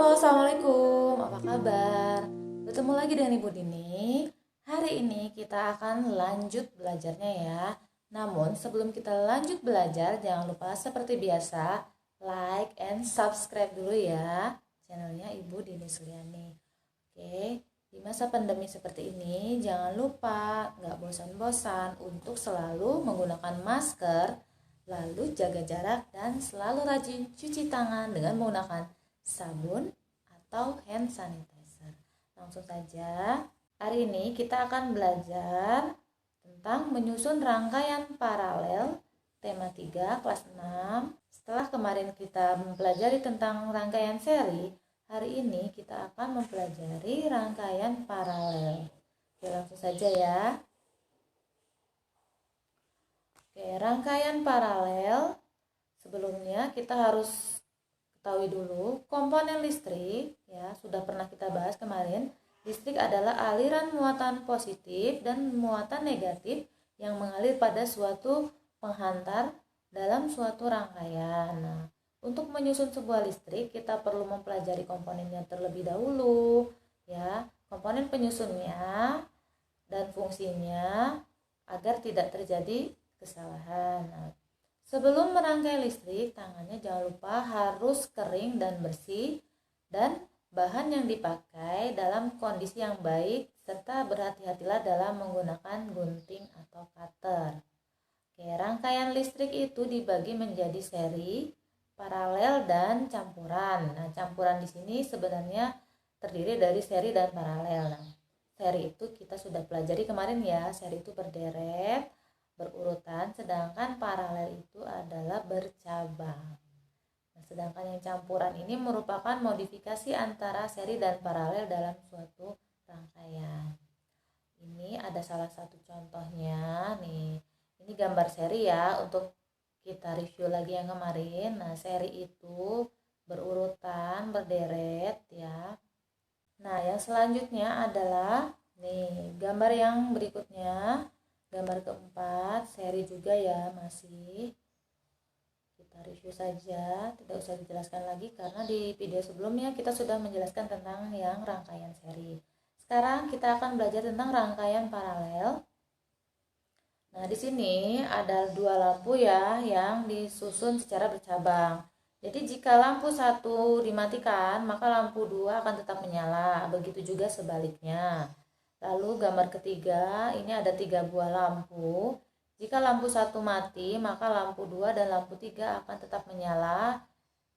Halo, Assalamualaikum. Apa kabar? Bertemu lagi dengan Ibu Dini. Hari ini kita akan lanjut belajarnya ya. Namun sebelum kita lanjut belajar, jangan lupa seperti biasa like and subscribe dulu ya channelnya Ibu Dini Suliani. Oke, di masa pandemi seperti ini jangan lupa nggak bosan-bosan untuk selalu menggunakan masker, lalu jaga jarak dan selalu rajin cuci tangan dengan menggunakan sabun atau hand sanitizer. Langsung saja, hari ini kita akan belajar tentang menyusun rangkaian paralel tema 3 kelas 6. Setelah kemarin kita mempelajari tentang rangkaian seri, hari ini kita akan mempelajari rangkaian paralel. Oke, langsung saja ya. Oke, rangkaian paralel. Sebelumnya kita harus ketahui dulu komponen listrik ya, sudah pernah kita bahas kemarin. Listrik adalah aliran muatan positif dan muatan negatif yang mengalir pada suatu penghantar dalam suatu rangkaian. Nah, untuk menyusun sebuah listrik kita perlu mempelajari komponennya terlebih dahulu ya, komponen penyusunnya dan fungsinya agar tidak terjadi kesalahan. Nah, sebelum merangkai listrik, tangannya jangan lupa harus kering dan bersih dan bahan yang dipakai dalam kondisi yang baik serta berhati-hatilah dalam menggunakan gunting atau cutter. Oke, rangkaian listrik itu dibagi menjadi seri, paralel dan campuran. Nah, campuran di sini sebenarnya terdiri dari seri dan paralel. Nah, seri itu kita sudah pelajari kemarin ya, seri itu berderet berurutan, sedangkan paralel itu adalah bercabang. Nah, sedangkan yang campuran ini merupakan modifikasi antara seri dan paralel dalam suatu rangkaian. Ini ada salah satu contohnya nih. Ini gambar seri ya, untuk kita review lagi yang kemarin. Nah, seri itu berurutan, berderet ya. Nah, yang selanjutnya adalah nih, gambar yang berikutnya. Gambar keempat, seri juga ya, masih kita review saja, tidak usah dijelaskan lagi karena di video sebelumnya kita sudah menjelaskan tentang yang rangkaian seri. Sekarang kita akan belajar tentang rangkaian paralel. Nah, di sini ada dua lampu ya yang disusun secara bercabang. Jadi jika lampu satu dimatikan, maka lampu dua akan tetap menyala. Begitu juga sebaliknya. Lalu gambar ketiga, ini ada 3 buah lampu. Jika lampu satu mati, maka lampu 2 dan lampu 3 akan tetap menyala.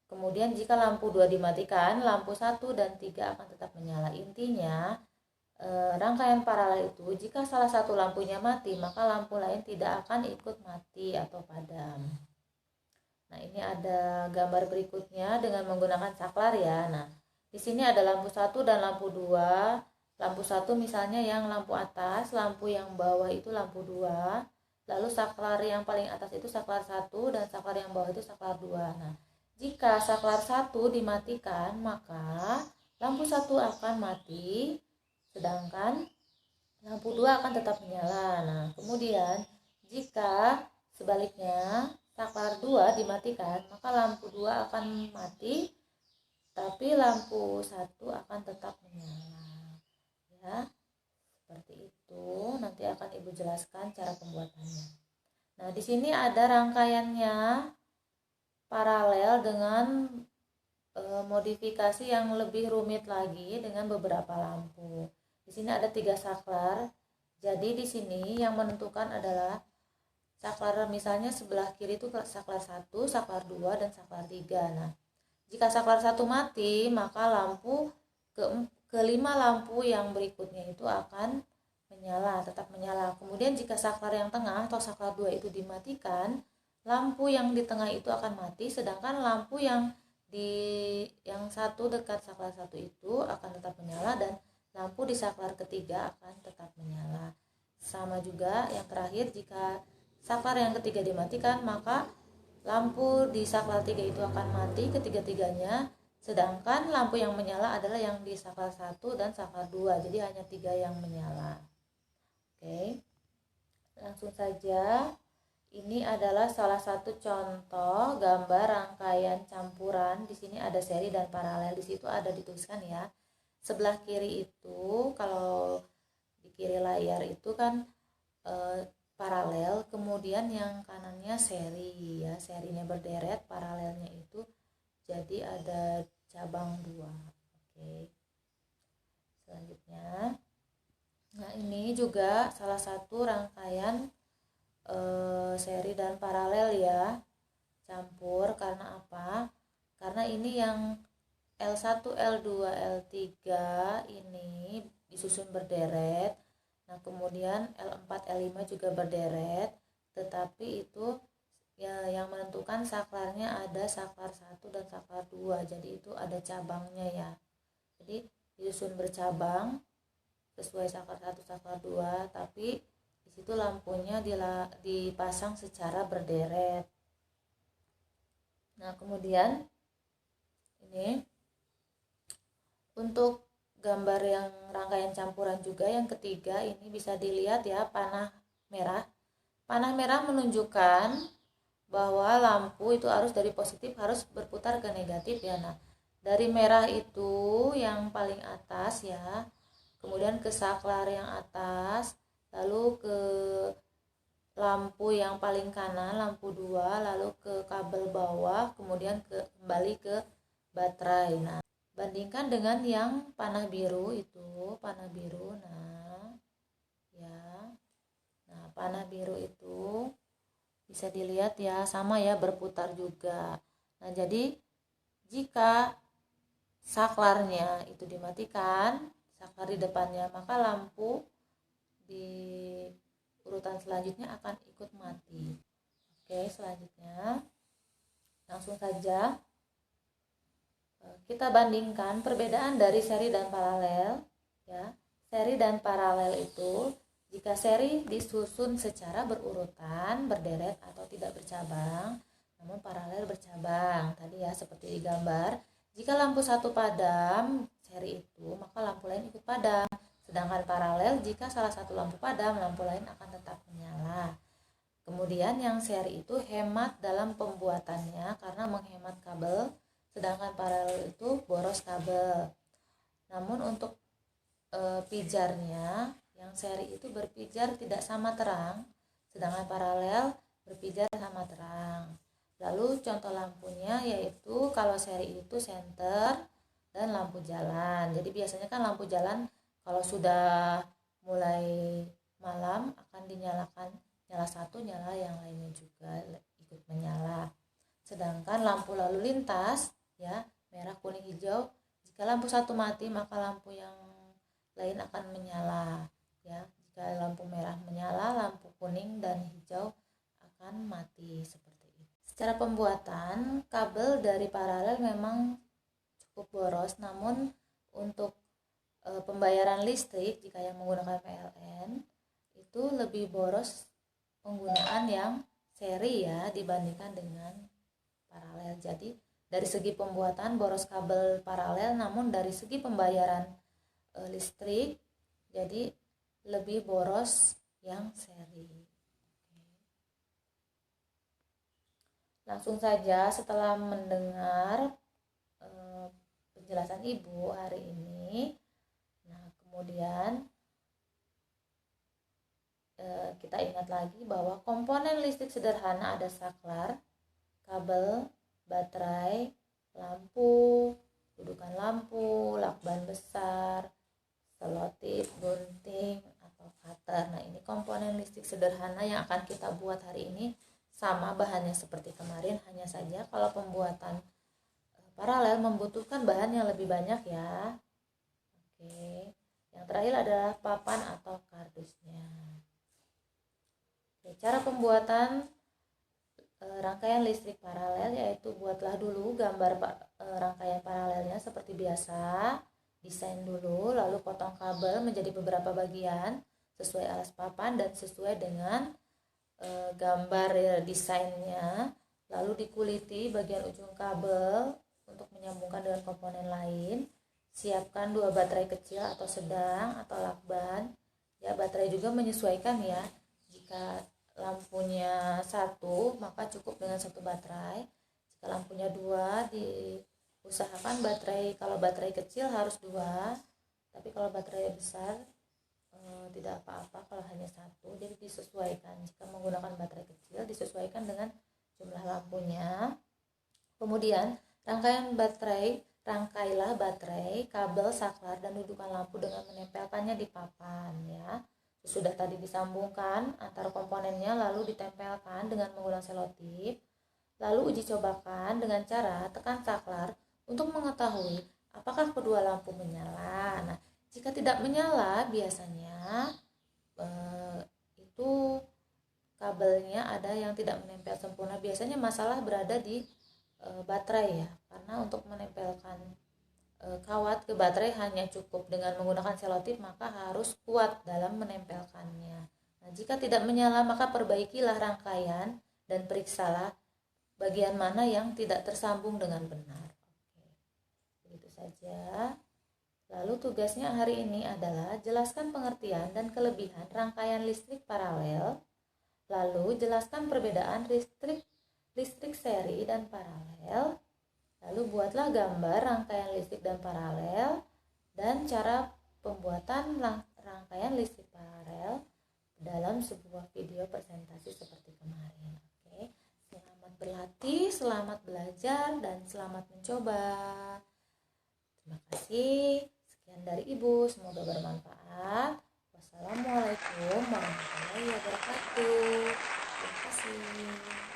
Kemudian jika lampu 2 dimatikan, lampu 1 dan 3 akan tetap menyala. Intinya, rangkaian paralel itu jika salah satu lampunya mati, maka lampu lain tidak akan ikut mati atau padam. Nah, ini ada gambar berikutnya dengan menggunakan saklar ya. Nah, di sini ada lampu 1 dan lampu 2. Lampu 1 misalnya yang lampu atas, lampu yang bawah itu lampu 2. Lalu saklar yang paling atas itu saklar 1 dan saklar yang bawah itu saklar 2. Nah, jika saklar 1 dimatikan, maka lampu 1 akan mati, sedangkan lampu 2 akan tetap menyala. Nah, kemudian jika sebaliknya saklar 2 dimatikan, maka lampu 2 akan mati, tapi lampu 1 akan tetap menyala. Ya, seperti itu. Nanti akan Ibu jelaskan cara pembuatannya. Nah, di sini ada rangkaiannya paralel dengan modifikasi yang lebih rumit lagi dengan beberapa lampu. Di sini ada 3 saklar. Jadi di sini yang menentukan adalah saklar, misalnya sebelah kiri itu saklar 1, saklar 2 dan saklar 3. Nah, jika saklar 1 mati, maka lampu kelima lampu yang berikutnya itu akan menyala, tetap menyala. Kemudian jika saklar yang tengah atau saklar 2 itu dimatikan, lampu yang di tengah itu akan mati, sedangkan lampu yang satu dekat saklar 1 itu akan tetap menyala dan lampu di saklar ketiga akan tetap menyala. Sama juga yang terakhir, jika saklar yang ketiga dimatikan, maka lampu di saklar 3 itu akan mati ketiga-tiganya. Sedangkan lampu yang menyala adalah yang di saklar 1 dan saklar 2. Jadi hanya 3 yang menyala. Oke. Langsung saja Ini adalah salah satu contoh gambar rangkaian campuran. Di sini ada seri dan paralel. Di situ ada dituliskan ya. Sebelah kiri itu, kalau di kiri layar itu kan paralel, kemudian yang kanannya seri ya. Serinya berderet, paralelnya itu jadi ada cabang 2. Oke. Selanjutnya, nah ini juga salah satu rangkaian seri dan paralel ya, campur. Karena apa? Karena ini yang L1, L2, L3 ini disusun berderet. Nah, kemudian L4, L5 juga berderet, tetapi itu ya yang menentukan saklarnya ada saklar 1 dan saklar 2. Jadi itu ada cabangnya ya. Jadi disusun bercabang sesuai saklar 1, saklar 2, tapi di situ lampunya dipasang secara berderet. Nah, kemudian ini untuk gambar yang rangkaian campuran juga yang ketiga, ini bisa dilihat ya, panah merah. Panah merah menunjukkan bahwa lampu itu arus dari positif harus berputar ke negatif ya. Nah, dari merah itu yang paling atas ya, kemudian ke saklar yang atas, lalu ke lampu yang paling kanan, lampu 2, lalu ke kabel bawah, kemudian kembali ke baterai. Nah, bandingkan dengan yang panah biru itu, panah biru. Nah, ya. Nah, panah biru itu bisa dilihat ya, sama ya, berputar juga. Nah, jadi jika saklarnya itu dimatikan, saklar di depannya, maka lampu di urutan selanjutnya akan ikut mati. Oke, selanjutnya langsung saja kita bandingkan perbedaan dari seri dan paralel ya. Seri dan paralel itu, jika seri disusun secara berurutan, berderet atau tidak bercabang, namun paralel bercabang. Tadi ya seperti di gambar, jika lampu satu padam seri itu, maka lampu lain ikut padam. Sedangkan paralel, jika salah satu lampu padam, lampu lain akan tetap menyala. Kemudian yang seri itu hemat dalam pembuatannya karena menghemat kabel, sedangkan paralel itu boros kabel. Namun untuk pijarnya, yang seri itu berpijar tidak sama terang, sedangkan paralel berpijar sama terang. Lalu contoh lampunya yaitu kalau seri itu senter dan lampu jalan. Jadi biasanya kan lampu jalan kalau sudah mulai malam akan dinyalakan, nyala satu, nyala yang lainnya juga ikut menyala. Sedangkan lampu lalu lintas ya, merah, kuning, hijau, jika lampu satu mati maka lampu yang lain akan menyala ya. Jika lampu merah menyala, lampu kuning dan hijau akan mati, seperti itu. Secara pembuatan, kabel dari paralel memang cukup boros, namun untuk pembayaran listrik jika yang menggunakan PLN itu lebih boros penggunaan yang seri ya dibandingkan dengan paralel. Jadi dari segi pembuatan boros kabel paralel, namun dari segi pembayaran listrik jadi lebih boros yang seri. Langsung saja setelah mendengar penjelasan Ibu hari ini, nah kemudian kita ingat lagi bahwa komponen listrik sederhana ada saklar, kabel, baterai, lampu, dudukan lampu, lakban besar, selotip, gunting, atau cutter. Nah, ini komponen listrik sederhana yang akan kita buat hari ini. Sama bahannya seperti kemarin, hanya saja kalau pembuatan paralel membutuhkan bahan yang lebih banyak ya. Oke. Yang terakhir adalah papan atau kardusnya. Oke, cara pembuatan rangkaian listrik paralel yaitu buatlah dulu gambar rangkaian paralelnya seperti biasa. Desain dulu, lalu potong kabel menjadi beberapa bagian sesuai alas papan dan sesuai dengan gambar desainnya. Lalu dikuliti bagian ujung kabel untuk menyambungkan dengan komponen lain. Siapkan 2 baterai kecil atau sedang atau lakban. Ya, baterai juga menyesuaikan ya. Jika lampunya 1, maka cukup dengan 1 baterai. Jika lampunya 2, diusahakan kalau baterai kecil harus 2, tapi kalau baterai besar tidak apa-apa kalau hanya 1. Jadi disesuaikan, jika menggunakan baterai kecil disesuaikan dengan jumlah lampunya. Kemudian rangkailah baterai, kabel, saklar, dan dudukan lampu dengan menempelkannya di papan ya. Sudah tadi disambungkan antar komponennya lalu ditempelkan dengan menggunakan selotip. Lalu uji cobakan dengan cara tekan saklar untuk mengetahui apakah kedua lampu menyala. Nah, jika tidak menyala biasanya itu kabelnya ada yang tidak menempel sempurna. Biasanya masalah berada di baterai ya, karena untuk menempelkan kawat ke baterai hanya cukup dengan menggunakan selotip, maka harus kuat dalam menempelkannya. Nah, jika tidak menyala maka perbaikilah rangkaian dan periksalah bagian mana yang tidak tersambung dengan benar. Oke, begitu saja. Lalu tugasnya hari ini adalah jelaskan pengertian dan kelebihan rangkaian listrik paralel. Lalu jelaskan perbedaan listrik seri dan paralel. Lalu buatlah gambar rangkaian listrik dan paralel dan cara pembuatan rangkaian listrik paralel dalam sebuah video presentasi seperti kemarin. Oke, selamat berlatih, selamat belajar, dan selamat mencoba. Terima kasih. Sekian dari Ibu, semoga bermanfaat. Wassalamualaikum warahmatullahi wabarakatuh. Terima kasih.